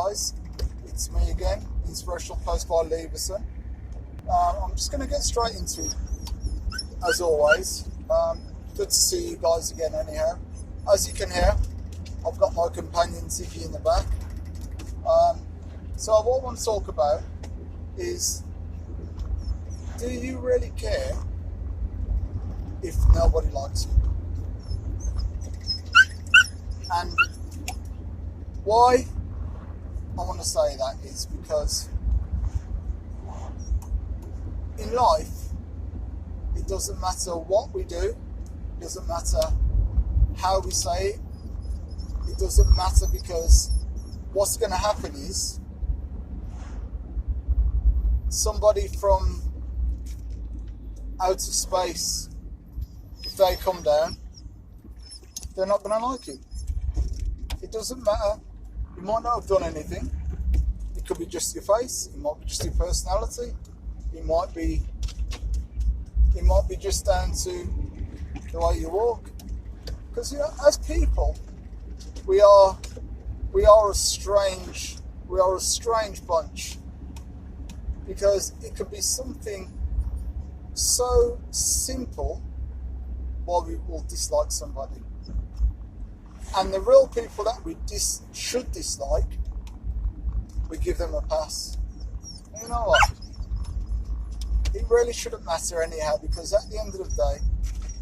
guys, it's me again, Inspirational post by Leverson. I'm just going to get straight into it, as always. Good to see you guys again anyhow. As you can hear, I've got my companion Ziggy in the back. So what I want to talk about is, do you really care if nobody likes you? And why I want to say that is because in life, it doesn't matter what we do, it doesn't matter how we say it, it doesn't matter, because what's going to happen is somebody from outer space, if they come down, they're not going to like you. It doesn't matter. You might not have done anything. It could be just your face. It might be just your personality. It might be just down to the way you walk. Because as people, we are a strange bunch. Because it could be something so simple why we will dislike somebody. And the real people that we should dislike, we give them a pass. And you know what? It really shouldn't matter anyhow, because at the end of the day,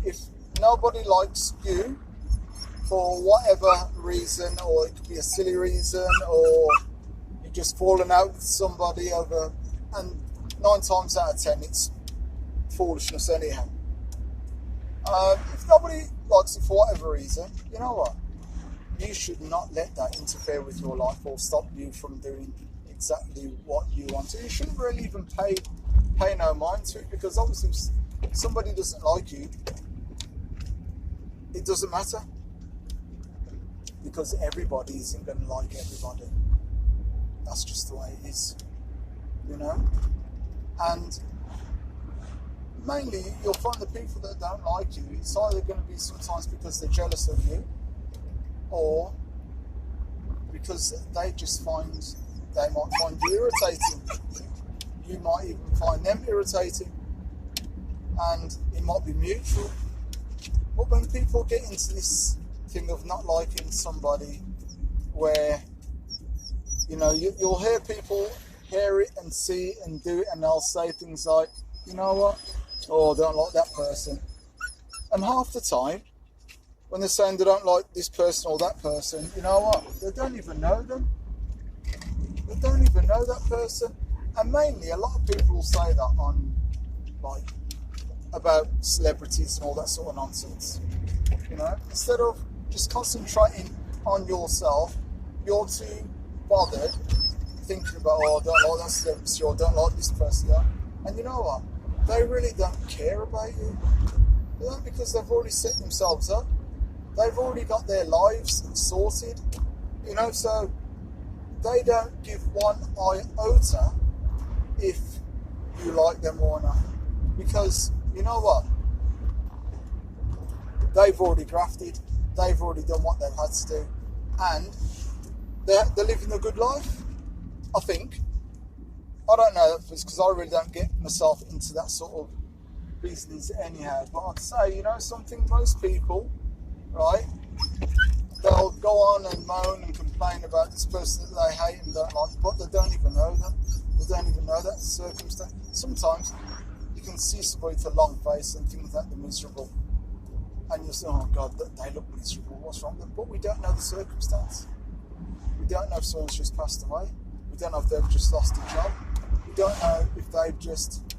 if nobody likes you for whatever reason, or it could be a silly reason, or you've just fallen out with somebody over, and 9 times out of 10 it's foolishness anyhow. If nobody likes you for whatever reason, you know what? You should not let that interfere with your life or stop you from doing exactly what you want to. You shouldn't really even pay no mind to it, because obviously if somebody doesn't like you, it doesn't matter, because everybody isn't going to like everybody. That's just the way it is, you know. And mainly you'll find the people that don't like you, it's either going to be sometimes because they're jealous of you, or because they might find you irritating. You might even find them irritating, and it might be mutual. But when people get into this thing of not liking somebody, where you'll hear people hear it and see it and do it, and they'll say things like, you know what, oh, I don't like that person. And half the time, when they're saying they don't like this person or that person, you know what? They don't even know them. They don't even know that person. And mainly, a lot of people will say that on, about celebrities and all that sort of nonsense. You know, instead of just concentrating on yourself, you're too bothered thinking about, oh, I don't like that celebrity, or I don't like this person. And you know what? They really don't care about you. They don't, because they've already set themselves up. They've already got their lives sorted, you know, so they don't give one iota if you like them or not. Because, you know what? They've already grafted, they've already done what they've had to do, and they're living a good life, I think. I don't know, because I really don't get myself into that sort of business anyhow, but I'd say, something most people, right, they'll go on and moan and complain about this person that they hate and don't like, but they don't even know that. They don't even know that circumstance. Sometimes you can see somebody with a long face and think that they're miserable, and you say, oh God, they look miserable, what's wrong with them? But we don't know the circumstance. We don't know if someone's just passed away. We don't know if they've just lost a job. We don't know if they've just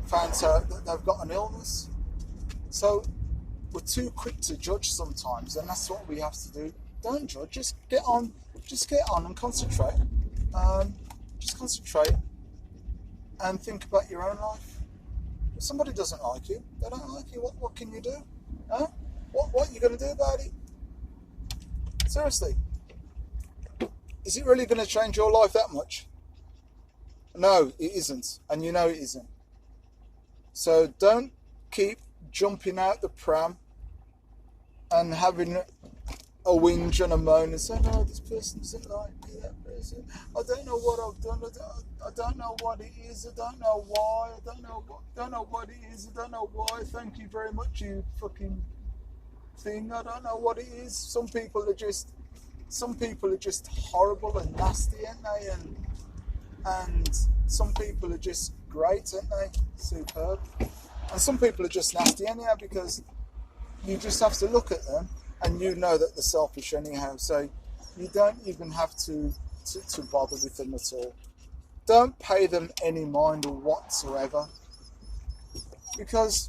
found out that they've got an illness. So we're too quick to judge sometimes, and that's what we have to do. Don't judge, just get on and concentrate. Just concentrate and think about your own life. If somebody doesn't like you, they don't like you, what can you do? Huh? What are you going to do about it? Seriously. Is it really going to change your life that much? No, it isn't, and you know it isn't. So don't keep jumping out the pram and having a whinge and a moan and say, no, this person doesn't like me, that person. I don't know what I've done. I don't know what it is. I don't know why. I don't know what it is. I don't know why. Thank you very much, you fucking thing. I don't know what it is. Some people are just horrible and nasty, aren't they? And some people are just great, aren't they? Superb. And some people are just nasty anyhow, because you just have to look at them and you know that they're selfish anyhow. So you don't even have to bother with them at all. Don't pay them any mind or whatsoever, because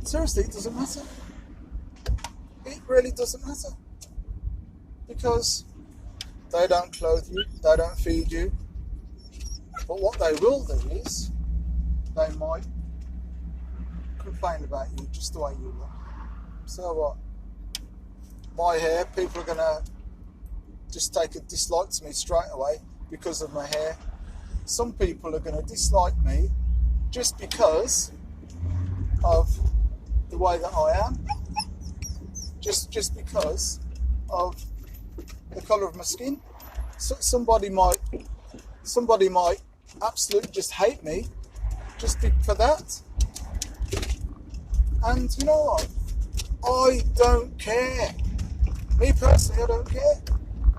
seriously, it doesn't matter. It really doesn't matter, because they don't clothe you, they don't feed you. But what they will do is they might complain about you just the way you look. So what? My hair, people are gonna just take a dislike to me straight away because of my hair. Some people are gonna dislike me just because of the way that I am, just because of the colour of my skin. So somebody might absolutely just hate me just for that. And you know what? I don't care. Me personally, I don't care.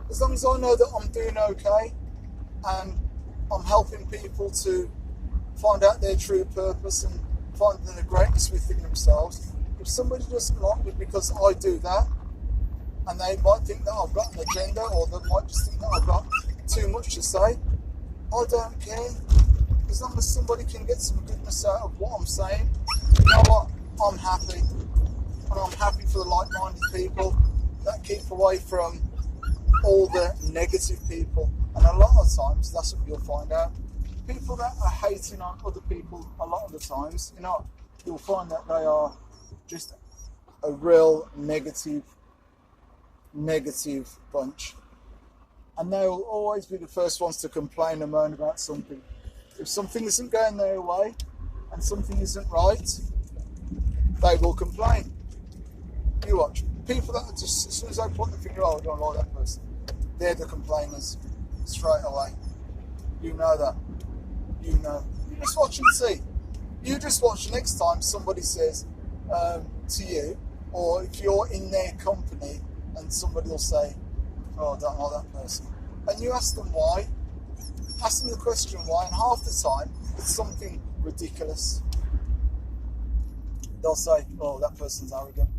As long as I know that I'm doing okay and I'm helping people to find out their true purpose and finding the greatness within themselves. If somebody doesn't like me because I do that, and they might think that I've got an agenda, or they might just think that I've got too much to say, I don't care. As long as somebody can get some goodness out of what I'm saying, you know what? I'm happy. And I'm happy for the like-minded people that keep away from all the negative people. And a lot of times, that's what you'll find out. People that are hating on other people, a lot of the times, you know, you'll find that they are just a real negative bunch. And they will always be the first ones to complain and moan about something. If something isn't going their way and something isn't right, they will complain. You watch. People that are just, as soon as they point the finger, oh, I don't like that person, they're the complainers straight away. You know that. You know. You just watch and see. You just watch next time somebody says to you, or if you're in their company and somebody will say, oh, I don't like that person. And you ask them why. Ask them the question why, and half the time it's something ridiculous. They'll say, oh, that person's arrogant.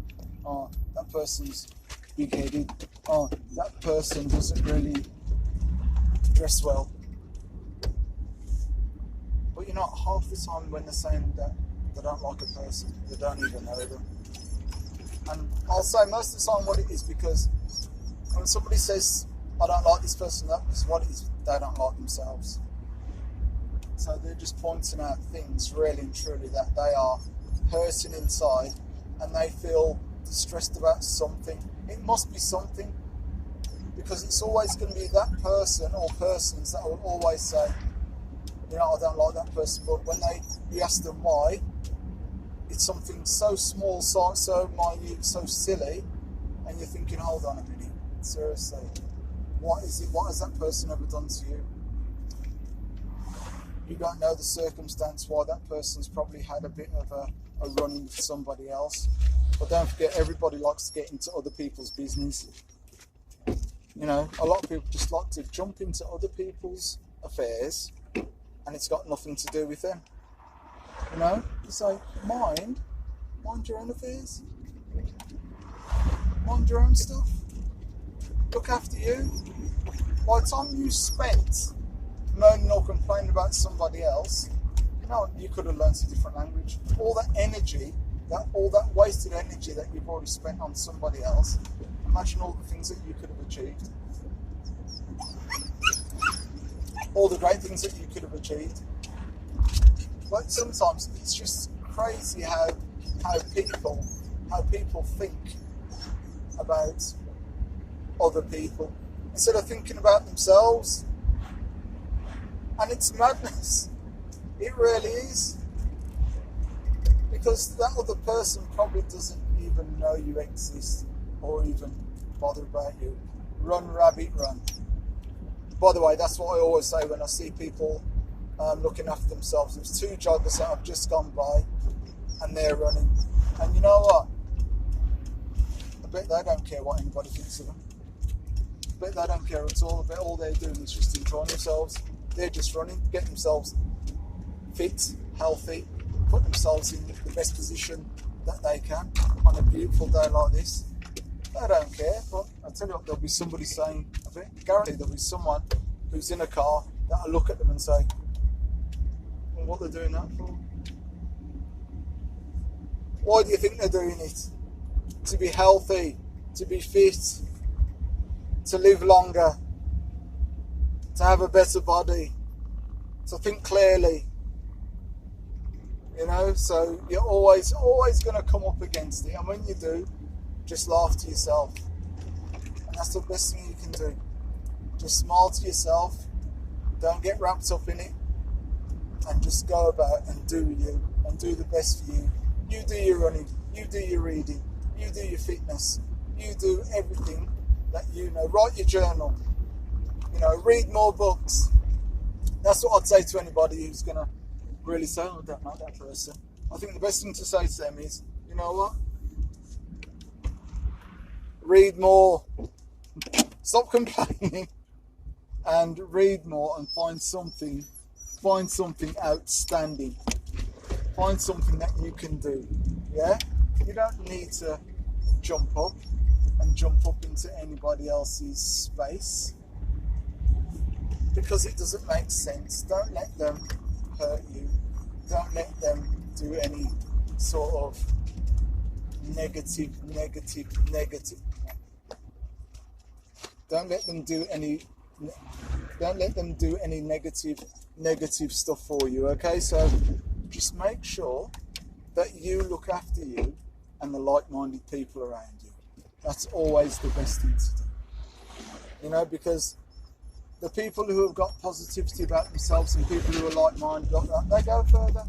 Oh, that person's big-headed. Oh, that person doesn't really dress well. But you know, half the time when they're saying that they don't like a person, they don't even know them. And I'll say most of the time what it is, because when somebody says, I don't like this person, that's what it is, they don't like themselves. So they're just pointing out things really and truly that they are hurting inside, and they feel distressed about something. It must be something, because it's always going to be that person or persons that will always say, you know, I don't like that person. But when you ask them why, it's something so small, so minute, so silly, and you're thinking, hold on a minute, seriously, what is it? What has that person ever done to you? You don't know the circumstance why that person's probably had a bit of a run-in with somebody else. But don't forget, everybody likes to get into other people's business. You know, a lot of people just like to jump into other people's affairs, and it's got nothing to do with them. You know, you say, mind your own affairs. Mind your own stuff. Look after you. By the time you spent moaning or complaining about somebody else, you know, you could have learned a different language. All that energy, all that wasted energy that you've already spent on somebody else, imagine all the things that you could have achieved. All the great things that you could have achieved. But sometimes it's just crazy how people think about other people instead of thinking about themselves. And it's madness. It really is. Because that other person probably doesn't even know you exist, or even bother about you. Run, rabbit, run. By the way, that's what I always say when I see people looking after themselves. There's 2 joggers that have just gone by and they're running. And you know what? I bet they don't care what anybody thinks of them. I bet they don't care at all. I bet all they're doing is just enjoying themselves. They're just running, getting themselves fit, healthy, put themselves in the best position that they can on a beautiful day like this. They don't care, but I tell you what, there'll be somebody saying, I think, guaranteed there'll be someone who's in a car that'll look at them and say, well, what they're doing that for? Why do you think they're doing it? To be healthy, to be fit, to live longer, to have a better body, to think clearly. You know, so you're always going to come up against it. And when you do, just laugh to yourself. And that's the best thing you can do. Just smile to yourself. Don't get wrapped up in it. And just go about and do you. And do the best for you. You do your running. You do your reading. You do your fitness. You do everything that you know. Write your journal. You know, read more books. That's what I'd say to anybody who's going to really say, oh, I don't know that person. I think the best thing to say to them is, you know what? Read more. Stop complaining and read more and find something outstanding. Find something that you can do. Yeah? You don't need to jump up into anybody else's space because it doesn't make sense. Don't let them hurt you. Don't let them do any sort of negative. Don't let them do any negative stuff for you, okay? So just make sure that you look after you and the like-minded people around you. That's always the best thing to do. You know, because the people who have got positivity about themselves and people who are like-minded like that, they go further.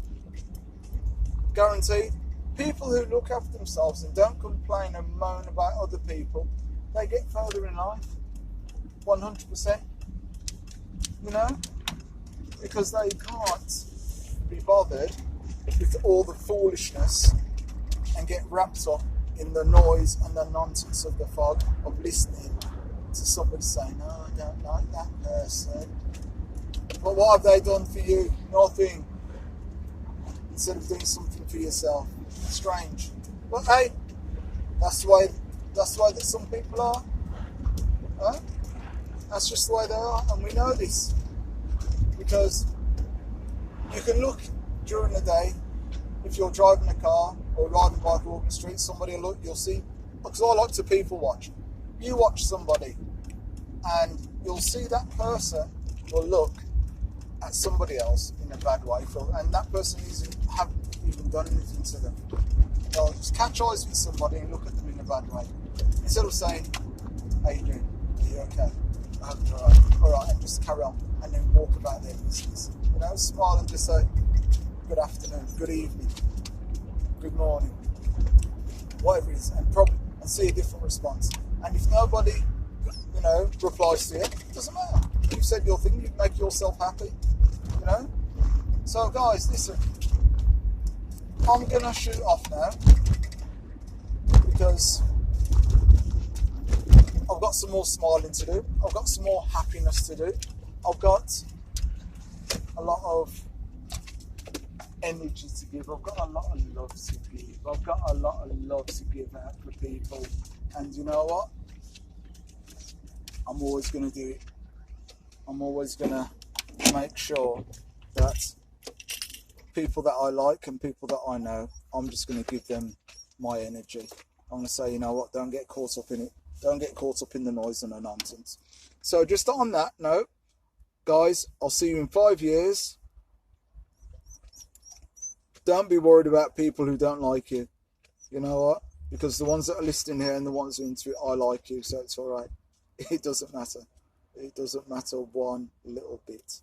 Guaranteed. People who look after themselves and don't complain and moan about other people, they get further in life. 100%. You know? Because they can't be bothered with all the foolishness and get wrapped up in the noise and the nonsense of the fog of listening to somebody saying, oh, I don't like that person. But what have they done for you? Nothing. Instead of doing something for yourself. Strange. But hey, that's the way that some people are. Huh? That's just the way they are, and we know this. Because you can look during the day, if you're driving a car or riding a bike or walking the street, somebody will look, you'll see, because I like to people watch. You watch somebody and you'll see that person will look at somebody else in a bad way, and that person haven't even done anything to them. They'll just catch eyes with somebody and look at them in a bad way. Instead of saying, how you doing? Are you okay? I hope you're alright, and just carry on and then walk about their business. You know, smile and just say, good afternoon, good evening, good morning, whatever it is, and see a different response. And if nobody, you know, replies to you, it doesn't matter. You've said your thing, you make yourself happy, you know. So guys, listen, I'm gonna shoot off now because I've got some more smiling to do. I've got some more happiness to do. I've got a lot of energy to give. I've got a lot of love to give. I've got a lot of love to give out for people. And you know what? I'm always going to do it. I'm always going to make sure that people that I like and people that I know, I'm just going to give them my energy. I'm going to say, you know what? Don't get caught up in it. Don't get caught up in the noise and the nonsense. So just on that note, guys, I'll see you in 5 years. Don't be worried about people who don't like you. You know what? Because the ones that are listening here and the ones who are into it, I like you, so it's all right. It doesn't matter. It doesn't matter one little bit.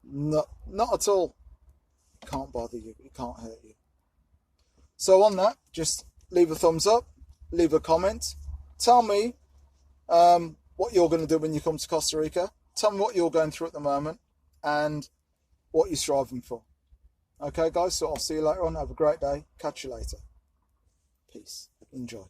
Not at all. It can't bother you. It can't hurt you. So on that, just leave a thumbs up. leave a comment. Tell me what you're going to do when you come to Costa Rica. Tell me what you're going through at the moment and what you're striving for. Okay, guys, so I'll see you later on. Have a great day. Catch you later. Peace. Enjoy.